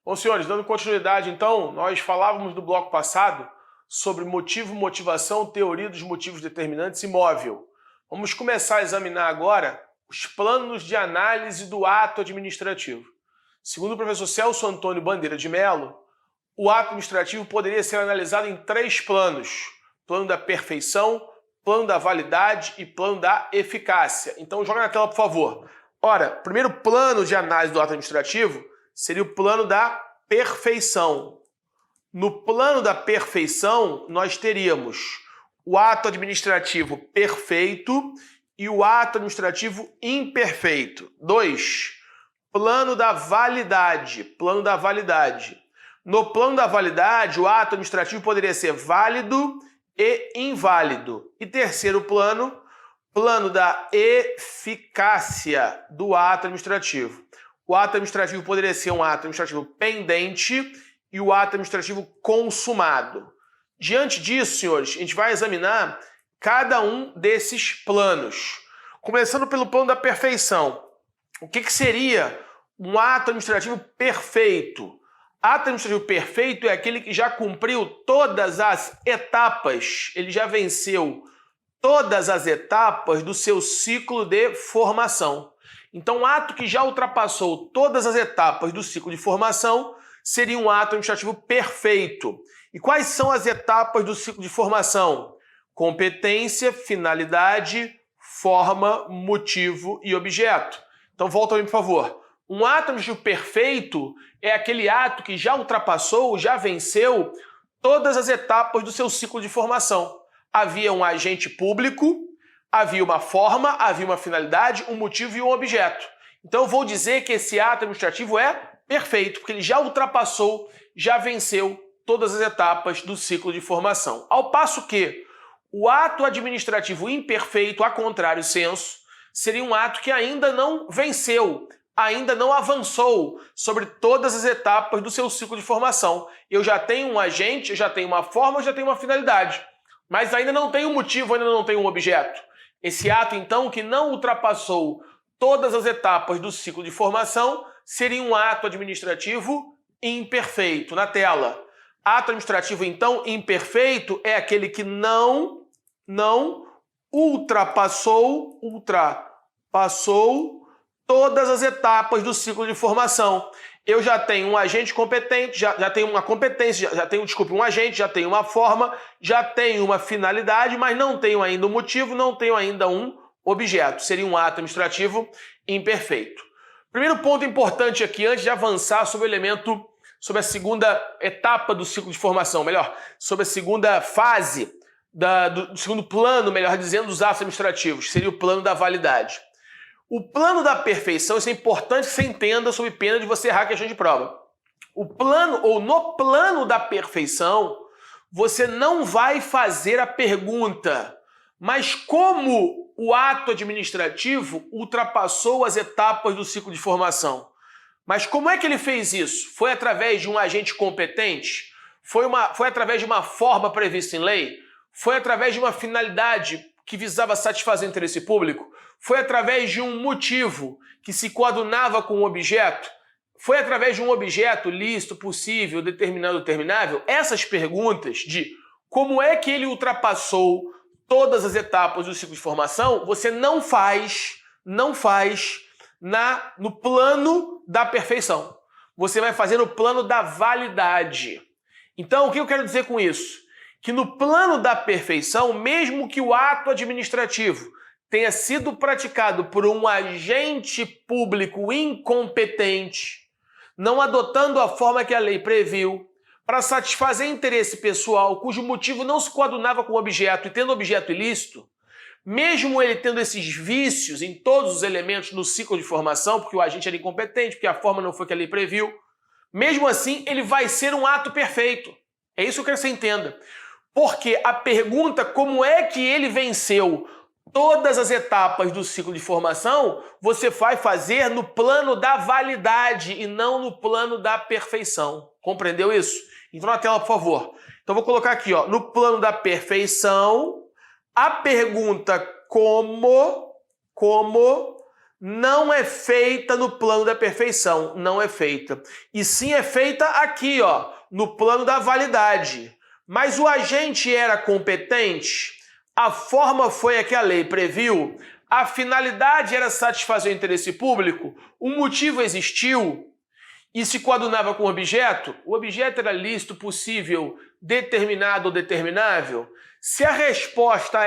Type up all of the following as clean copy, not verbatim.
Bom, senhores, dando continuidade, então, nós falávamos no bloco passado sobre motivo, motivação, teoria dos motivos determinantes e móvel. Vamos começar a examinar agora os planos de análise do ato administrativo. Segundo o professor Celso Antônio Bandeira de Mello, o ato administrativo poderia ser analisado em 3 planos: plano da perfeição, plano da validade e plano da eficácia. Então, joga na tela, por favor. Ora, o primeiro plano de análise do ato administrativo seria o plano da perfeição. No plano da perfeição, nós teríamos o ato administrativo perfeito e o ato administrativo imperfeito. 2. Plano da validade. Plano da validade. No plano da validade, o ato administrativo poderia ser válido e inválido. E terceiro plano, plano da eficácia do ato administrativo. O ato administrativo poderia ser um ato administrativo pendente e o ato administrativo consumado. Diante disso, senhores, a gente vai examinar cada um desses planos. Começando pelo plano da perfeição. O que seria um ato administrativo perfeito? Ato administrativo perfeito é aquele que já cumpriu todas as etapas, ele já venceu todas as etapas do seu ciclo de formação. Então, um ato que já ultrapassou todas as etapas do ciclo de formação seria um ato administrativo perfeito. E quais são as etapas do ciclo de formação? Competência, finalidade, forma, motivo e objeto. Então, volta aí, por favor. Um ato administrativo perfeito é aquele ato que já ultrapassou, já venceu todas as etapas do seu ciclo de formação. Havia um agente público, havia uma forma, havia uma finalidade, um motivo e um objeto. Então eu vou dizer que esse ato administrativo é perfeito, porque ele já ultrapassou, já venceu todas as etapas do ciclo de formação. Ao passo que o ato administrativo imperfeito, a contrário senso, seria um ato que ainda não venceu, ainda não avançou sobre todas as etapas do seu ciclo de formação. Eu já tenho um agente, eu já tenho uma forma, eu já tenho uma finalidade, mas ainda não tenho um motivo, ainda não tenho um objeto. Esse ato, então, que não ultrapassou todas as etapas do ciclo de formação, seria um ato administrativo imperfeito. Na tela. Ato administrativo, então, imperfeito é aquele que não ultrapassou todas as etapas do ciclo de formação. Eu já tenho um agente competente, já tenho uma competência, já tenho, um agente, já tenho uma forma, já tenho uma finalidade, mas não tenho ainda um motivo, não tenho ainda um objeto. Seria um ato administrativo imperfeito. Primeiro ponto importante aqui, antes de avançar sobre o elemento, sobre a segunda etapa do ciclo de formação, melhor, sobre a segunda fase, do segundo plano, melhor dizendo, dos atos administrativos, seria o plano da validade. O plano da perfeição, isso é importante que você entenda sob pena de você errar a questão de prova. No plano da perfeição, você não vai fazer a pergunta, mas como o ato administrativo ultrapassou as etapas do ciclo de formação? Mas como é que ele fez isso? Foi através de um agente competente? Foi através de uma forma prevista em lei? Foi através de uma finalidade que visava satisfazer o interesse público? Foi através de um motivo que se coadunava com um objeto? Foi através de um objeto lícito, possível, determinado, determinável? Essas perguntas de como é que ele ultrapassou todas as etapas do ciclo de formação, você não faz no plano da perfeição. Você vai fazer no plano da validade. Então, o que eu quero dizer com isso? Que no plano da perfeição, mesmo que o ato administrativo tenha sido praticado por um agente público incompetente, não adotando a forma que a lei previu, para satisfazer interesse pessoal, cujo motivo não se coadunava com o objeto e tendo objeto ilícito, mesmo ele tendo esses vícios em todos os elementos no ciclo de formação, porque o agente era incompetente, porque a forma não foi que a lei previu, mesmo assim ele vai ser um ato perfeito. É isso que eu quero que você entenda. Porque a pergunta como é que ele venceu todas as etapas do ciclo de formação, você vai fazer no plano da validade e não no plano da perfeição. Compreendeu isso? Então na tela, por favor. Então vou colocar aqui, ó, no plano da perfeição, a pergunta como não é feita no plano da perfeição, não é feita. E sim é feita aqui, ó, no plano da validade. Mas o agente era competente? A forma foi a que a lei previu? A finalidade era satisfazer o interesse público? O motivo existiu? E se coadunava com o objeto era lícito, possível, determinado ou determinável? Se a resposta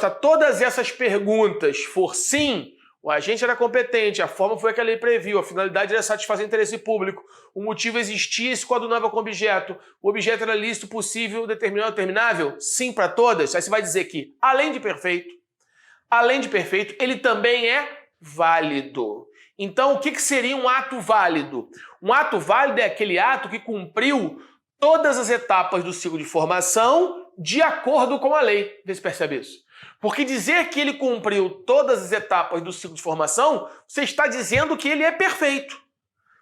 a todas essas perguntas for sim, o agente era competente, a forma foi a que a lei previu, a finalidade era satisfazer o interesse público, o motivo existia e se coadunava com o objeto era lícito, possível, determinado ou determinável? Sim para todas. Aí você vai dizer que, além de perfeito, ele também é válido. Então, o que seria um ato válido? Um ato válido é aquele ato que cumpriu todas as etapas do ciclo de formação de acordo com a lei. Vê se percebe isso. Porque dizer que ele cumpriu todas as etapas do ciclo de formação, você está dizendo que ele é perfeito.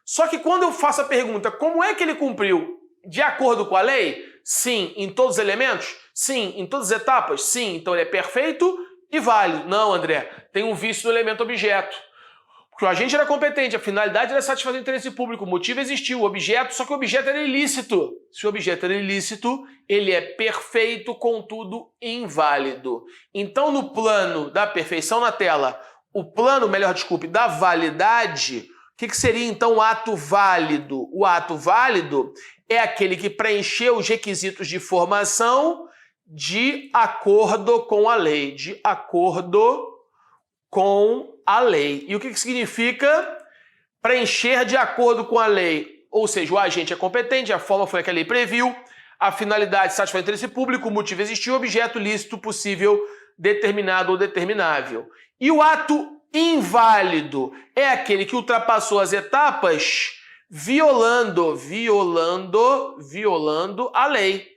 Só que quando eu faço a pergunta, como é que ele cumpriu de acordo com a lei? Sim, em todos os elementos? Sim, em todas as etapas? Sim, então ele é perfeito e válido. Não, André, tem um vício no elemento objeto. Porque o agente era competente, a finalidade era satisfazer o interesse público, o motivo existiu, o objeto, só que o objeto era ilícito. Se o objeto era ilícito, ele é perfeito, contudo inválido. Então, no plano da perfeição na tela, da validade, o que seria então o ato válido? O ato válido é aquele que preencheu os requisitos de formação de acordo com a lei, E o que significa preencher de acordo com a lei? Ou seja, o agente é competente, a forma foi a que a lei previu, a finalidade satisfaz o interesse público, o motivo existiu, o objeto lícito, possível, determinado ou determinável. E o ato inválido é aquele que ultrapassou as etapas violando a lei,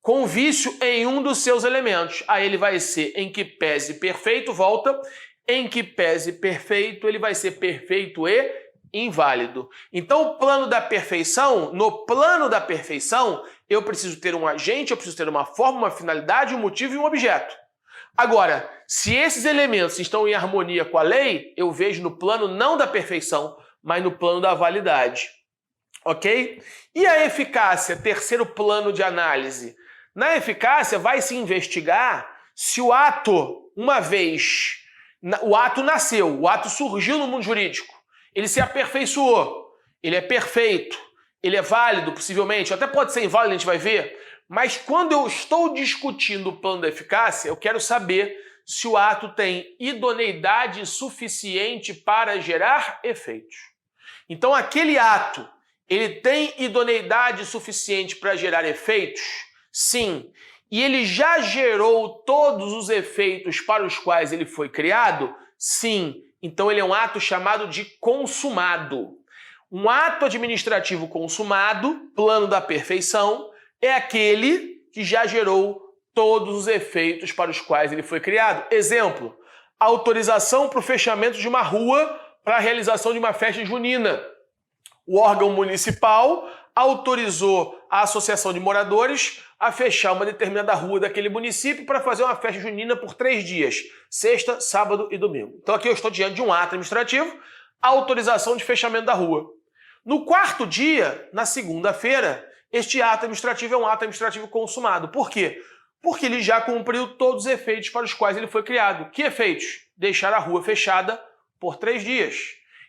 com vício em um dos seus elementos. Aí ele vai ser em que pese perfeito, em que pese perfeito, ele vai ser perfeito e inválido. Então, no plano da perfeição, eu preciso ter um agente, eu preciso ter uma forma, uma finalidade, um motivo e um objeto. Agora, se esses elementos estão em harmonia com a lei, eu vejo no plano não da perfeição, mas no plano da validade. Ok? E a eficácia, terceiro plano de análise? Na eficácia, vai se investigar se o ato, o ato nasceu, o ato surgiu no mundo jurídico, ele se aperfeiçoou, ele é perfeito, ele é válido, possivelmente, até pode ser inválido, a gente vai ver, mas quando eu estou discutindo o plano da eficácia, eu quero saber se o ato tem idoneidade suficiente para gerar efeitos. Então, aquele ato, ele tem idoneidade suficiente para gerar efeitos? Sim. E ele já gerou todos os efeitos para os quais ele foi criado? Sim. Então ele é um ato chamado de consumado. Um ato administrativo consumado, plano da perfeição, é aquele que já gerou todos os efeitos para os quais ele foi criado. Exemplo, autorização para o fechamento de uma rua para a realização de uma festa junina. O órgão municipal autorizou a associação de moradores a fechar uma determinada rua daquele município para fazer uma festa junina por 3 dias, sexta, sábado e domingo. Então aqui eu estou diante de um ato administrativo, autorização de fechamento da rua. No 4º dia, na segunda-feira, este ato administrativo é um ato administrativo consumado. Por quê? Porque ele já cumpriu todos os efeitos para os quais ele foi criado. Que efeitos? Deixar a rua fechada por 3 dias.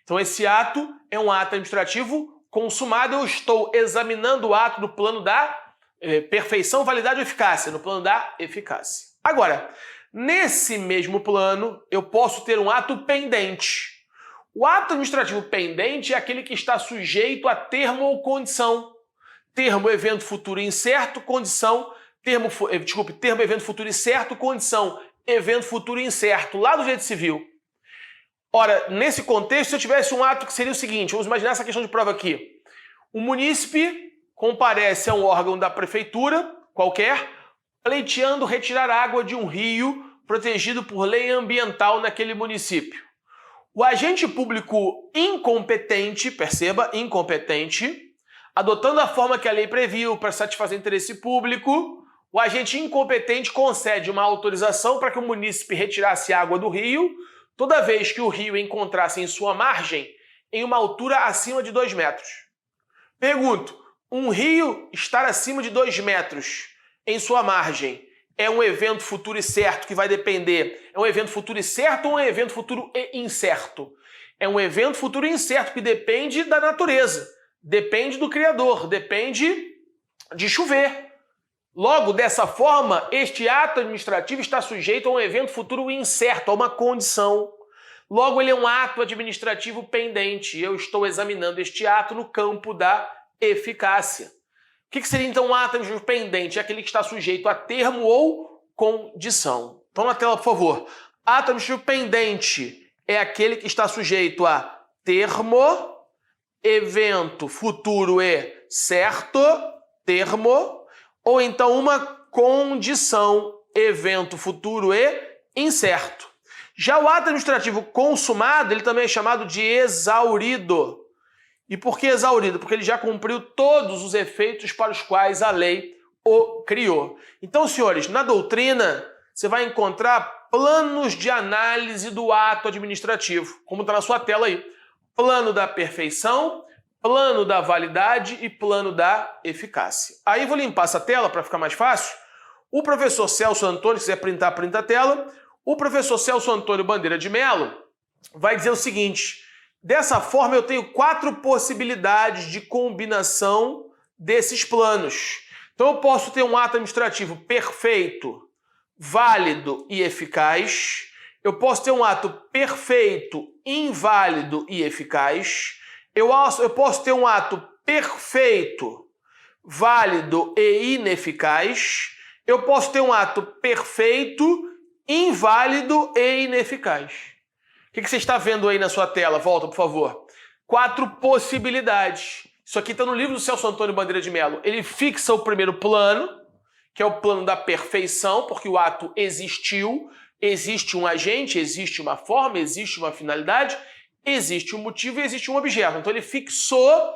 Então esse ato é um ato administrativo consumado. Eu estou examinando o ato do plano da perfeição, validade ou eficácia, no plano da eficácia. Agora, nesse mesmo plano, eu posso ter um ato pendente. O ato administrativo pendente é aquele que está sujeito a termo ou condição. Termo, evento futuro incerto, condição, termo, evento futuro incerto, condição, evento futuro incerto, lá do direito civil. Ora, nesse contexto, se eu tivesse um ato que seria o seguinte, vamos imaginar essa questão de prova aqui. O munícipe comparece a um órgão da prefeitura, qualquer, pleiteando retirar água de um rio protegido por lei ambiental naquele município. O agente público incompetente, perceba, incompetente, adotando a forma que a lei previu para satisfazer o interesse público, o agente incompetente concede uma autorização para que o munícipe retirasse água do rio, toda vez que o rio encontrasse em sua margem em uma altura acima de 2 metros. Pergunto, um rio estar acima de 2 metros em sua margem é um evento futuro e certo que vai depender? É um evento futuro e certo ou um evento futuro e incerto? É um evento futuro e incerto que depende da natureza, depende do Criador, depende de chover. Logo, dessa forma, este ato administrativo está sujeito a um evento futuro incerto, a uma condição. Logo, ele é um ato administrativo pendente. Eu estou examinando este ato no campo da eficácia. O que seria, então, um ato administrativo pendente? É aquele que está sujeito a termo ou condição. Então, na tela, por favor. Ato administrativo pendente é aquele que está sujeito a termo, evento futuro e certo, termo, ou então uma condição, evento futuro e incerto. Já o ato administrativo consumado, ele também é chamado de exaurido. E por que exaurido? Porque ele já cumpriu todos os efeitos para os quais a lei o criou. Então, senhores, na doutrina, você vai encontrar planos de análise do ato administrativo, como está na sua tela aí. Plano da perfeição, plano da validade e plano da eficácia. Aí vou limpar essa tela para ficar mais fácil. O professor Celso Antônio, se quiser printar, printa a tela. O professor Celso Antônio Bandeira de Mello vai dizer o seguinte: dessa forma eu tenho 4 possibilidades de combinação desses planos. Então eu posso ter um ato administrativo perfeito, válido e eficaz. Eu posso ter um ato perfeito, inválido e eficaz. Eu posso ter um ato perfeito, válido e ineficaz. Eu posso ter um ato perfeito, inválido e ineficaz. O que você está vendo aí na sua tela? Volta, por favor. 4 possibilidades. Isso aqui está no livro do Celso Antônio Bandeira de Mello. Ele fixa o primeiro plano, que é o plano da perfeição, porque o ato existiu, existe um agente, existe uma forma, existe uma finalidade, existe um motivo e existe um objeto. Então ele fixou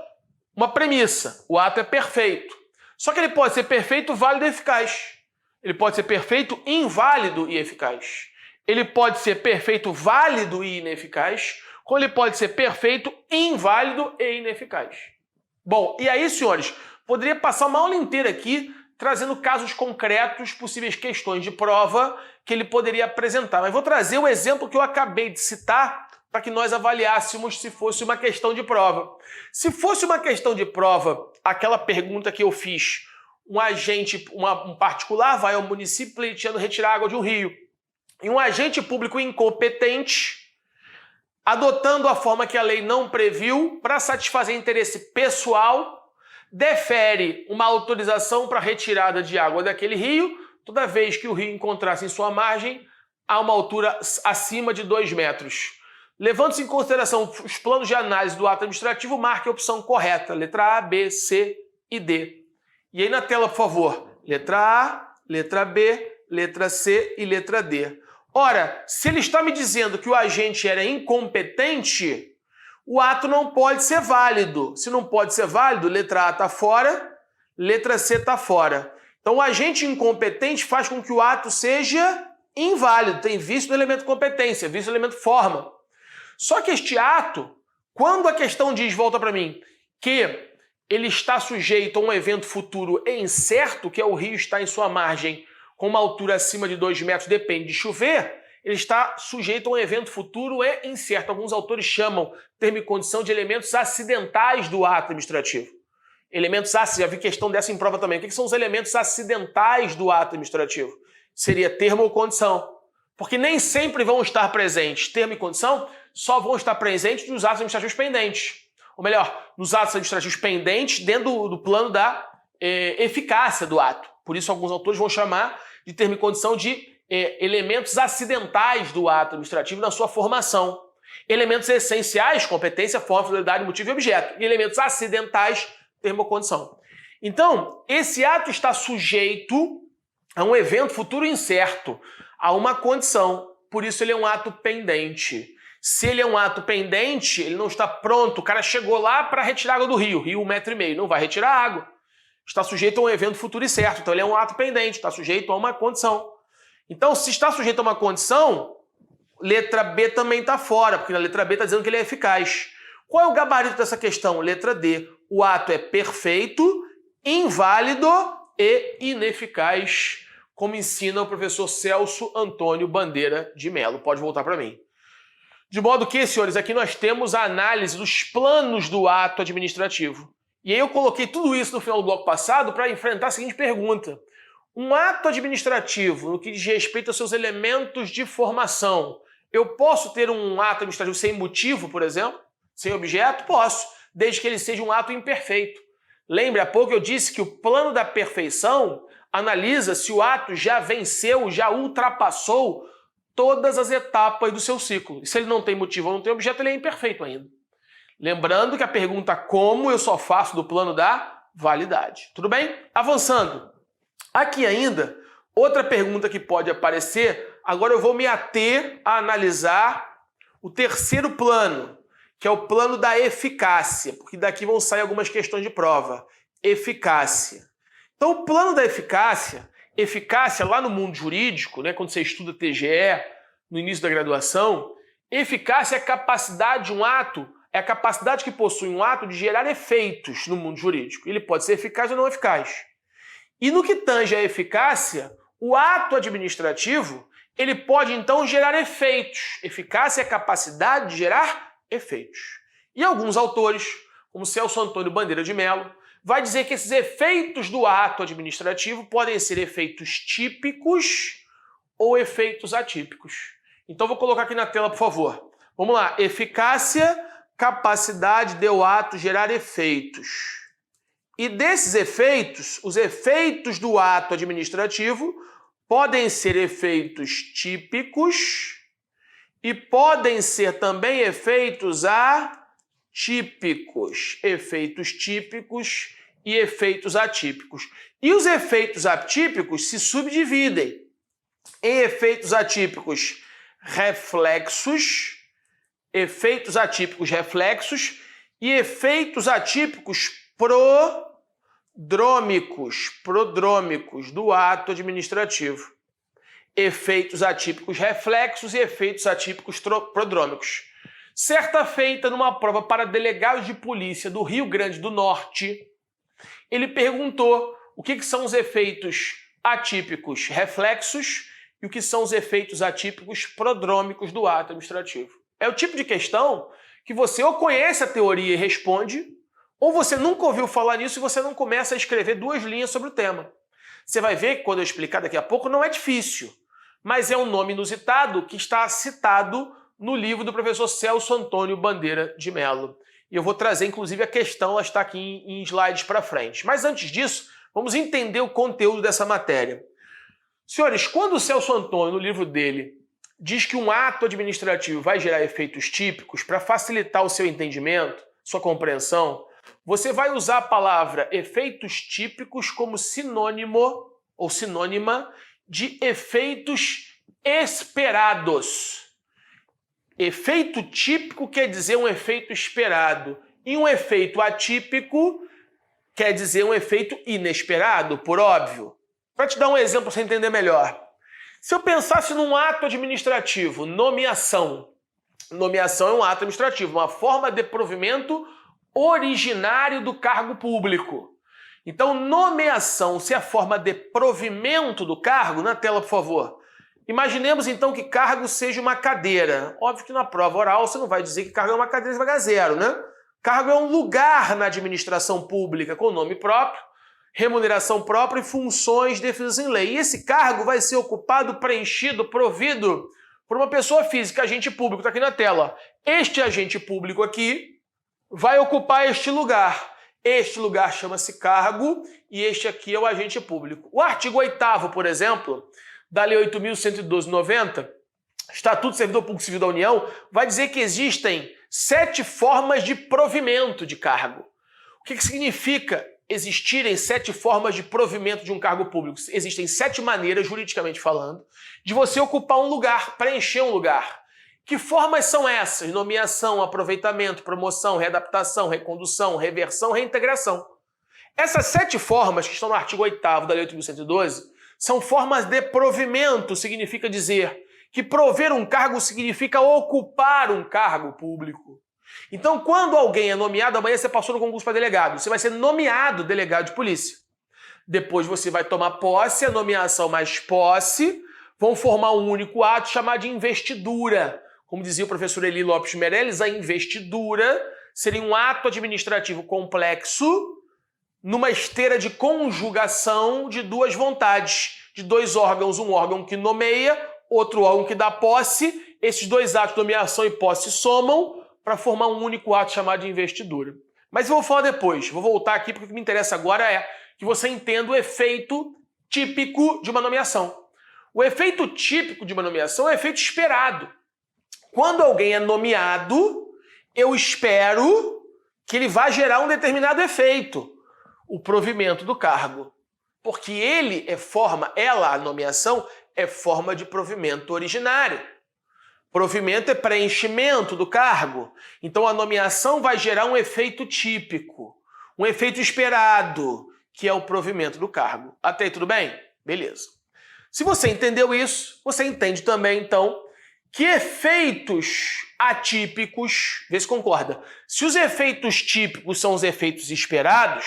uma premissa. O ato é perfeito. Só que ele pode ser perfeito, válido e eficaz. Ele pode ser perfeito, inválido e eficaz. Ele pode ser perfeito, válido e ineficaz, como ele pode ser perfeito, inválido e ineficaz. Bom, e aí, senhores, poderia passar uma aula inteira aqui trazendo casos concretos, possíveis questões de prova que ele poderia apresentar. Mas vou trazer o exemplo que eu acabei de citar para que nós avaliássemos se fosse uma questão de prova. Se fosse uma questão de prova, aquela pergunta que eu fiz, um particular vai ao município pleiteando retirar água de um rio. E um agente público incompetente, adotando a forma que a lei não previu para satisfazer interesse pessoal, defere uma autorização para retirada de água daquele rio, toda vez que o rio encontrasse em sua margem a uma altura acima de 2 metros. Levando-se em consideração os planos de análise do ato administrativo, marque a opção correta, letra A, B, C e D. E aí na tela, por favor, letra A, letra B, letra C e letra D. Ora, se ele está me dizendo que o agente era incompetente, o ato não pode ser válido. Se não pode ser válido, letra A está fora, letra C está fora. Então o agente incompetente faz com que o ato seja inválido. Tem vício do elemento competência, vício do elemento forma. Só que este ato, quando a questão diz, volta para mim, que ele está sujeito a um evento futuro e incerto, que é o rio estar em sua margem com uma altura acima de 2 metros, depende de chover, ele está sujeito a um evento futuro e incerto. Alguns autores chamam termo e condição de elementos acidentais do ato administrativo. Elementos acidentais, já vi questão dessa em prova também. O que são os elementos acidentais do ato administrativo? Seria termo ou condição. Porque nem sempre vão estar presentes. Termo e condição só vão estar presentes nos atos administrativos pendentes. Ou melhor, nos atos administrativos pendentes dentro do plano da eficácia do ato. Por isso, alguns autores vão chamar de termo e condição de elementos acidentais do ato administrativo na sua formação. Elementos essenciais, competência, forma, finalidade, motivo e objeto. E elementos acidentais, termo ou condição. Então, esse ato está sujeito a um evento futuro incerto, a uma condição. Por isso, ele é um ato pendente. Se ele é um ato pendente, ele não está pronto. O cara chegou lá para retirar água do rio 1,5 metro, não vai retirar água. Está sujeito a um evento futuro incerto. Então, ele é um ato pendente, está sujeito a uma condição. Então, se está sujeito a uma condição, Letra B também está fora, porque na letra B está dizendo que ele é eficaz. Qual é o gabarito dessa questão? Letra D. O ato é perfeito, inválido e ineficaz, como ensina o professor Celso Antônio Bandeira de Mello. Pode voltar para mim. De modo que, senhores, aqui nós temos a análise dos planos do ato administrativo. E aí eu coloquei tudo isso no final do bloco passado para enfrentar a seguinte pergunta. Um ato administrativo, no que diz respeito aos seus elementos de formação, eu posso ter um ato administrativo sem motivo, por exemplo? Sem objeto? Posso, desde que ele seja um ato imperfeito. Lembre, há pouco eu disse que o plano da perfeição analisa se o ato já venceu, já ultrapassou todas as etapas do seu ciclo. E se ele não tem motivo ou não tem objeto, ele é imperfeito ainda. Lembrando que a pergunta como eu só faço do plano da validade. Tudo bem? Avançando. Aqui ainda, outra pergunta que pode aparecer, agora eu vou me ater a analisar o terceiro plano, que é o plano da eficácia, porque daqui vão sair algumas questões de prova. Eficácia. Então, o plano da eficácia lá no mundo jurídico, né, quando você estuda TGE, no início da graduação, eficácia é a capacidade de um ato, é a capacidade que possui um ato de gerar efeitos no mundo jurídico. Ele pode ser eficaz ou não eficaz. E no que tange a eficácia, o ato administrativo, ele pode então gerar efeitos. Eficácia é a capacidade de gerar efeitos. E alguns autores, como Celso Antônio Bandeira de Mello, vai dizer que esses efeitos do ato administrativo podem ser efeitos típicos ou efeitos atípicos. Então vou colocar aqui na tela, por favor. Vamos lá. Eficácia, capacidade de o ato gerar efeitos. E desses efeitos, os efeitos do ato administrativo podem ser efeitos típicos e podem ser também efeitos atípicos. Efeitos típicos e efeitos atípicos. E os efeitos atípicos se subdividem em efeitos atípicos reflexos, efeitos atípicos reflexos e efeitos atípicos prodrômicos do ato administrativo. Efeitos atípicos reflexos e efeitos atípicos prodrômicos. Certa feita, numa prova para delegados de polícia do Rio Grande do Norte, ele perguntou o que são os efeitos atípicos reflexos e o que são os efeitos atípicos prodrômicos do ato administrativo. É o tipo de questão que você ou conhece a teoria e responde, ou você nunca ouviu falar nisso e você não começa a escrever 2 linhas sobre o tema. Você vai ver que quando eu explicar daqui a pouco não é difícil, mas é um nome inusitado que está citado no livro do professor Celso Antônio Bandeira de Mello. E eu vou trazer, inclusive, a questão, ela está aqui em slides para frente. Mas antes disso, vamos entender o conteúdo dessa matéria. Senhores, quando o Celso Antônio, no livro dele, diz que um ato administrativo vai gerar efeitos típicos para facilitar o seu entendimento, sua compreensão, você vai usar a palavra efeitos típicos como sinônimo ou sinônima de efeitos esperados. Efeito típico quer dizer um efeito esperado e um efeito atípico quer dizer um efeito inesperado, por óbvio. Para te dar um exemplo para você entender melhor. Se eu pensasse num ato administrativo, nomeação. Nomeação é um ato administrativo, uma forma de provimento originário do cargo público. Então, nomeação, se é a forma de provimento do cargo, na tela, por favor. Imaginemos, então, que cargo seja uma cadeira. Óbvio que na prova oral você não vai dizer que cargo é uma cadeira, você vai ganhar 0, né? Cargo é um lugar na administração pública com nome próprio, remuneração própria e funções definidas em lei. E esse cargo vai ser ocupado, preenchido, provido por uma pessoa física, agente público, está aqui na tela. Este agente público aqui vai ocupar este lugar. Este lugar chama-se cargo e este aqui é o agente público. O artigo 8º, por exemplo, da Lei 8.112/90, Estatuto do Servidor Público Civil da União, vai dizer que existem 7 formas de provimento de cargo. O que significa existirem 7 formas de provimento de um cargo público? Existem 7 maneiras, juridicamente falando, de você ocupar um lugar, preencher um lugar. Que formas são essas? Nomeação, aproveitamento, promoção, readaptação, recondução, reversão, reintegração. Essas 7 formas que estão no artigo 8º da Lei 8.112 são formas de provimento, significa dizer que prover um cargo significa ocupar um cargo público. Então, quando alguém é nomeado, amanhã você passou no concurso para delegado, você vai ser nomeado delegado de polícia. Depois você vai tomar posse, a nomeação mais posse, vão formar um único ato chamado de investidura. Como dizia o professor Eli Lopes Meirelles, a investidura seria um ato administrativo complexo numa esteira de conjugação de duas vontades, de dois órgãos, um órgão que nomeia, outro órgão que dá posse. Esses dois atos, nomeação e posse, somam para formar um único ato chamado de investidura. Mas eu vou falar depois, vou voltar aqui porque o que me interessa agora é que você entenda o efeito típico de uma nomeação. O efeito típico de uma nomeação é o efeito esperado. Quando alguém é nomeado, eu espero que ele vá gerar um determinado efeito, o provimento do cargo. Porque ele é forma, a nomeação, é forma de provimento originário. Provimento é preenchimento do cargo. Então a nomeação vai gerar um efeito típico, um efeito esperado, que é o provimento do cargo. Até aí tudo bem? Beleza. Se você entendeu isso, você entende também, então, que efeitos atípicos, vê se concorda, se os efeitos típicos são os efeitos esperados,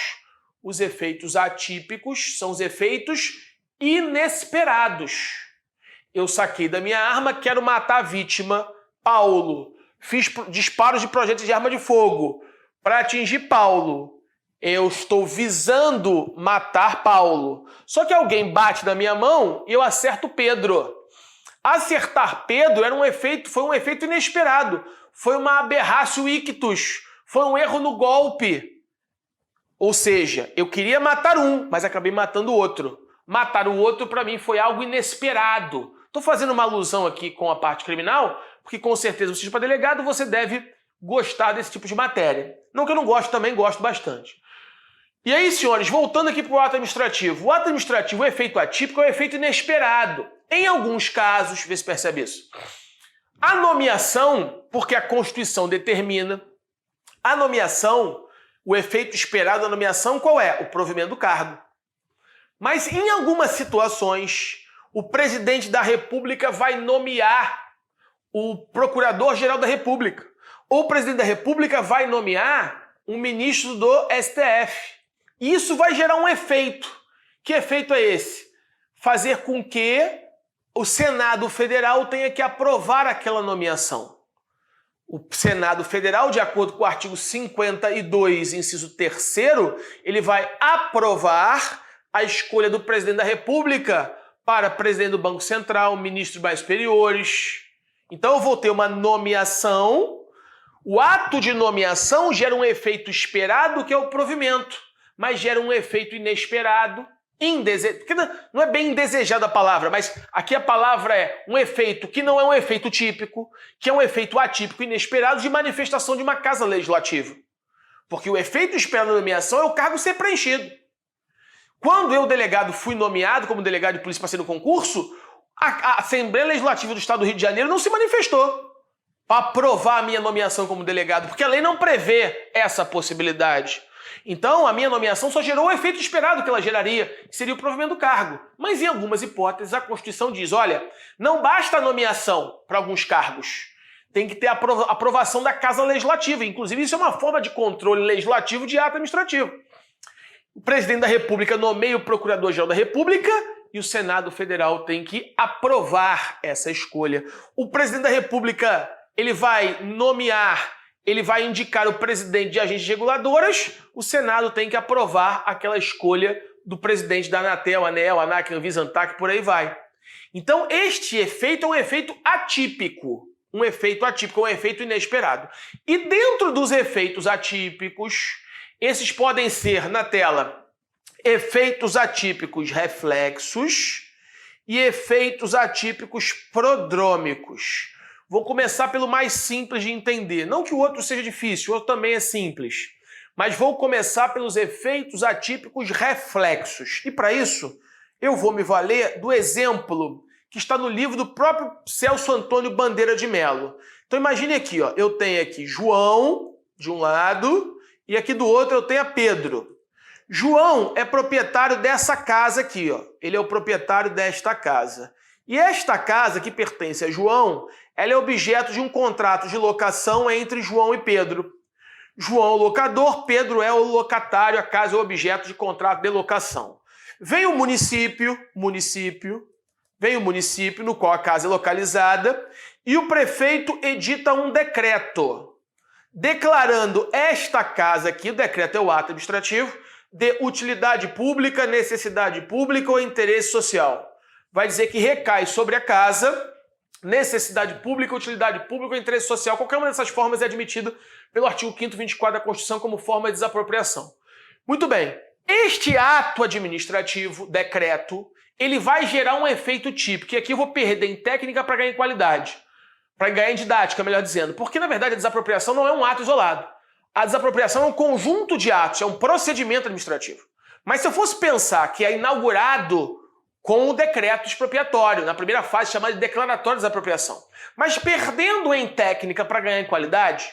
os efeitos atípicos são os efeitos inesperados. Eu saquei da minha arma, quero matar a vítima, Paulo. Fiz disparos de projéteis de arma de fogo para atingir Paulo. Eu estou visando matar Paulo. Só que alguém bate na minha mão e eu acerto Pedro. Acertar Pedro foi um efeito inesperado. Foi uma aberratio ictus. Foi um erro no golpe. Ou seja, eu queria matar um, mas acabei matando o outro. Matar o outro, para mim, foi algo inesperado. Estou fazendo uma alusão aqui com a parte criminal, porque com certeza você, para delegado, você deve gostar desse tipo de matéria. Não que eu não gosto, também gosto bastante. E aí, senhores, voltando aqui para o ato administrativo. O ato administrativo, o efeito atípico, é o efeito inesperado. Em alguns casos, vê se percebe isso. A nomeação, porque a Constituição determina, a nomeação, o efeito esperado da nomeação, qual é? O provimento do cargo. Mas em algumas situações, o presidente da República vai nomear o Procurador-Geral da República. Ou o presidente da República vai nomear um ministro do STF. E isso vai gerar um efeito. Que efeito é esse? Fazer com que o Senado Federal tenha que aprovar aquela nomeação. O Senado Federal, de acordo com o artigo 52, inciso 3º, ele vai aprovar a escolha do presidente da República para presidente do Banco Central, ministros mais superiores. Então eu vou ter uma nomeação. O ato de nomeação gera um efeito esperado, que é o provimento, mas gera um efeito inesperado, não é bem indesejada a palavra, mas aqui a palavra é um efeito que não é um efeito típico, que é um efeito atípico, inesperado, de manifestação de uma casa legislativa. Porque o efeito esperado da nomeação é o cargo ser preenchido. Quando eu, delegado, fui nomeado como delegado de polícia para ser no concurso, a Assembleia Legislativa do Estado do Rio de Janeiro não se manifestou para aprovar a minha nomeação como delegado, porque a lei não prevê essa possibilidade. Então, a minha nomeação só gerou o efeito esperado que ela geraria, que seria o provimento do cargo. Mas, em algumas hipóteses, a Constituição diz, olha, não basta a nomeação para alguns cargos. Tem que ter a aprovação da Casa Legislativa. Inclusive, isso é uma forma de controle legislativo de ato administrativo. O presidente da República nomeia o Procurador-Geral da República e o Senado Federal tem que aprovar essa escolha. O presidente da República, ele vai nomear, ele vai indicar o presidente de agências reguladoras, o Senado tem que aprovar aquela escolha do presidente da Anatel, ANEEL, ANAC, Anvisa, ANTAC, por aí vai. Então, este efeito é um efeito atípico. Um efeito inesperado. E dentro dos efeitos atípicos, esses podem ser, na tela, efeitos atípicos reflexos e efeitos atípicos prodrômicos. Vou começar pelo mais simples de entender. Não que o outro seja difícil, o outro também é simples. Mas vou começar pelos efeitos atípicos reflexos. E para isso, eu vou me valer do exemplo que está no livro do próprio Celso Antônio Bandeira de Mello. Então imagine aqui, ó, eu tenho aqui João, de um lado, e aqui do outro eu tenho a Pedro. João é proprietário dessa casa aqui, ó. Ele é o proprietário desta casa. E esta casa, que pertence a João, ela é objeto de um contrato de locação entre João e Pedro. João é o locador, Pedro é o locatário, a casa é o objeto de contrato de locação. Vem o município no qual a casa é localizada, e o prefeito edita um decreto, declarando esta casa aqui, o decreto é o ato administrativo, de utilidade pública, necessidade pública ou interesse social. Vai dizer que recai sobre a casa necessidade pública, utilidade pública ou interesse social. Qualquer uma dessas formas é admitida pelo artigo 5º, 24 da Constituição como forma de desapropriação. Muito bem. Este ato administrativo, decreto, ele vai gerar um efeito típico, e aqui eu vou perder em técnica para ganhar em qualidade, para ganhar em didática, melhor dizendo, porque na verdade a desapropriação não é um ato isolado. A desapropriação é um conjunto de atos, é um procedimento administrativo. Mas se eu fosse pensar que é inaugurado com o decreto expropriatório, na primeira fase chamada de declaratório de desapropriação, mas perdendo em técnica para ganhar em qualidade,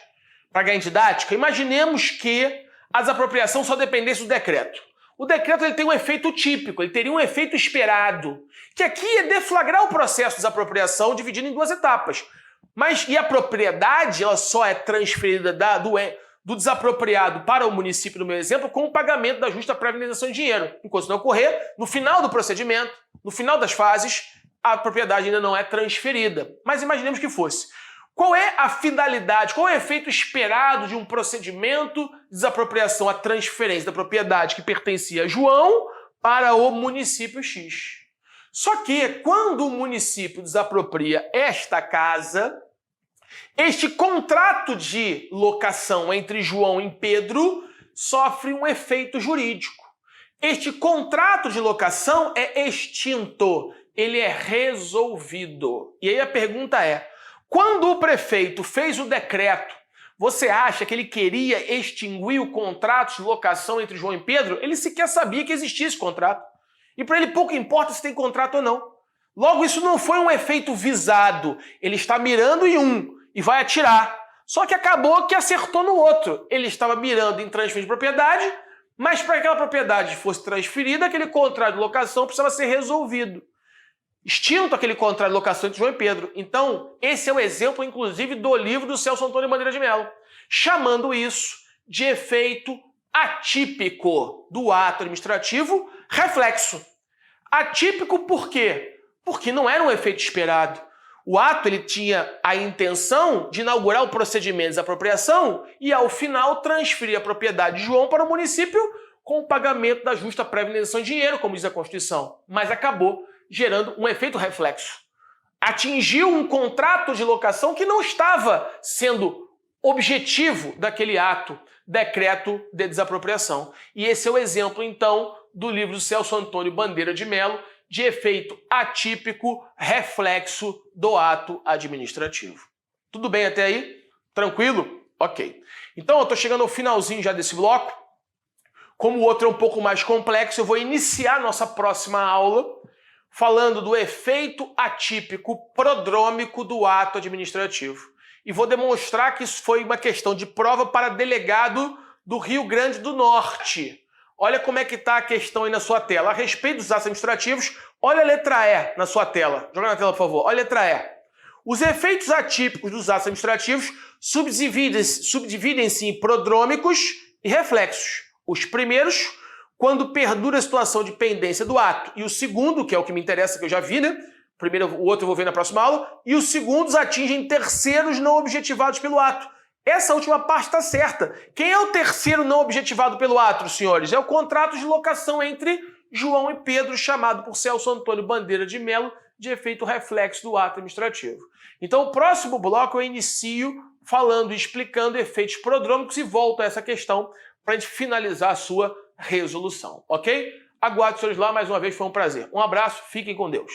para ganhar em didática, imaginemos que a desapropriação só dependesse do decreto. O decreto ele tem um efeito típico, ele teria um efeito esperado, que aqui é deflagrar o processo de desapropriação dividido em duas etapas. E a propriedade ela só é transferida do desapropriado para o município, no meu exemplo, com o pagamento da justa prévia indenização em dinheiro. Enquanto isso não ocorrer, no final do procedimento, no final das fases, a propriedade ainda não é transferida. Mas imaginemos que fosse. Qual é a finalidade, qual é o efeito esperado de um procedimento de desapropriação, a transferência da propriedade que pertencia a João para o município X? Só que quando o município desapropria esta casa, este contrato de locação entre João e Pedro sofre um efeito jurídico. Este contrato de locação é extinto, ele é resolvido. E aí a pergunta é, quando o prefeito fez o decreto, você acha que ele queria extinguir o contrato de locação entre João e Pedro? Ele sequer sabia que existia esse contrato. E para ele pouco importa se tem contrato ou não. Logo, isso não foi um efeito visado. Ele está mirando em um e vai atirar. Só que acabou que acertou no outro. Ele estava mirando em transferência de propriedade, mas para que aquela propriedade fosse transferida, aquele contrato de locação precisava ser resolvido. Extinto aquele contrato de locação entre João e Pedro. Então, esse é o exemplo, inclusive, do livro do Celso Antônio Bandeira de Mello, chamando isso de efeito atípico do ato administrativo reflexo. Atípico por quê? Porque não era um efeito esperado. O ato ele tinha a intenção de inaugurar o procedimento de desapropriação e, ao final, transferir a propriedade de João para o município com o pagamento da justa prévia indenização em dinheiro, como diz a Constituição. Mas acabou gerando um efeito reflexo. Atingiu um contrato de locação que não estava sendo objetivo daquele ato, decreto de desapropriação. E esse é o exemplo, então, do livro do Celso Antônio Bandeira de Mello, de efeito atípico reflexo do ato administrativo. Tudo bem até aí? Tranquilo? Ok. Então eu estou chegando ao finalzinho já desse bloco. Como o outro é um pouco mais complexo, eu vou iniciar nossa próxima aula falando do efeito atípico prodrômico do ato administrativo. E vou demonstrar que isso foi uma questão de prova para delegado do Rio Grande do Norte. Olha como é que está a questão aí na sua tela. A respeito dos atos administrativos, olha a letra E na sua tela. Joga na tela, por favor. Olha a letra E. Os efeitos atípicos dos atos administrativos subdividem-se em prodrômicos e reflexos. Os primeiros, quando perdura a situação de pendência do ato. E o segundo, que é o que me interessa, que eu já vi, né? Primeiro, o outro eu vou ver na próxima aula. E os segundos atingem terceiros não objetivados pelo ato. Essa última parte está certa. Quem é o terceiro não objetivado pelo ato, senhores? É o contrato de locação entre João e Pedro, chamado por Celso Antônio Bandeira de Mello, de efeito reflexo do ato administrativo. Então, o próximo bloco eu inicio falando e explicando efeitos prodrômicos e volto a essa questão para a gente finalizar a sua resolução, ok? Aguardo os senhores lá, mais uma vez foi um prazer. Um abraço, fiquem com Deus.